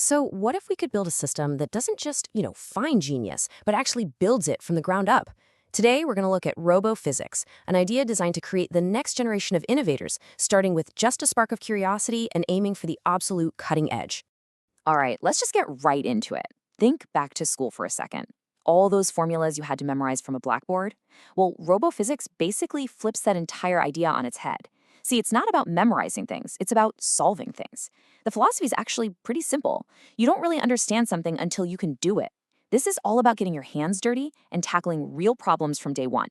So, what if we could build a system that doesn't just, find genius, but actually builds it from the ground up? Today, we're going to look at Robophysics, an idea designed to create the next generation of innovators, starting with just a spark of curiosity and aiming for the absolute cutting edge. All right, let's just get right into it. Think back to school for a second. All those formulas you had to memorize from a blackboard? Well, robophysics basically flips that entire idea on its head. See, it's not about memorizing things, it's about solving things. The philosophy is actually pretty simple. You don't really understand something until you can do it. This is all about getting your hands dirty and tackling real problems from day one.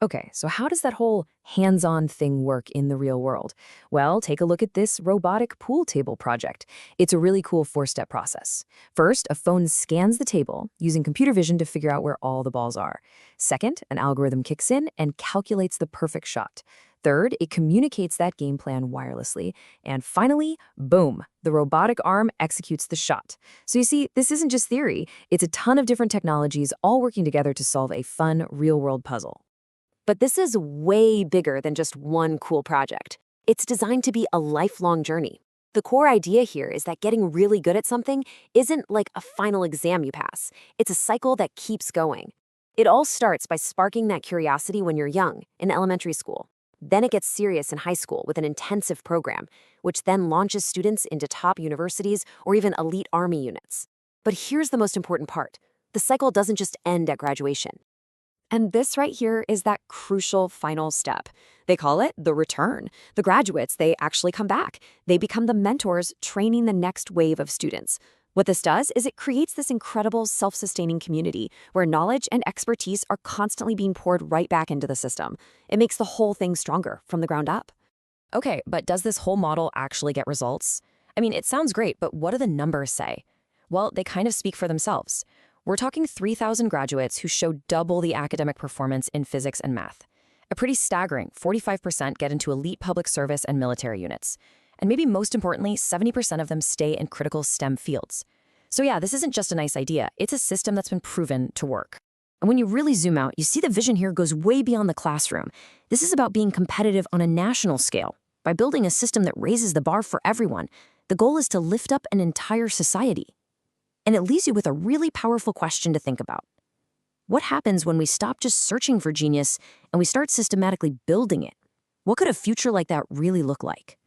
Okay, so how does that whole hands-on thing work in the real world? Well, take a look at this robotic pool table project. It's a really cool four-step process. First, a phone scans the table using computer vision to figure out where all the balls are. Second, an algorithm kicks in and calculates the perfect shot. Third, it communicates that game plan wirelessly. And finally, boom, the robotic arm executes the shot. So you see, this isn't just theory. It's a ton of different technologies all working together to solve a fun, real-world puzzle. But this is way bigger than just one cool project. It's designed to be a lifelong journey. The core idea here is that getting really good at something isn't like a final exam you pass. It's a cycle that keeps going. It all starts by sparking that curiosity when you're young, in elementary school. Then it gets serious in high school with an intensive program, which then launches students into top universities or even elite army units. But here's the most important part. The cycle doesn't just end at graduation. And this right here is that crucial final step. They call it the return. The graduates, they actually come back. They become the mentors training the next wave of students. What this does is it creates this incredible self-sustaining community where knowledge and expertise are constantly being poured right back into the system. It makes the whole thing stronger from the ground up. Okay, but does this whole model actually get results? I mean, it sounds great, but what do the numbers say? Well, they kind of speak for themselves. We're talking 3,000 graduates who show double the academic performance in physics and math. A pretty staggering 45% get into elite public service and military units. And maybe most importantly, 70% of them stay in critical STEM fields. So yeah, this isn't just a nice idea. It's a system that's been proven to work. And when you really zoom out, you see the vision here goes way beyond the classroom. This is about being competitive on a national scale. By building a system that raises the bar for everyone, the goal is to lift up an entire society. And it leaves you with a really powerful question to think about. What happens when we stop just searching for genius and we start systematically building it? What could a future like that really look like?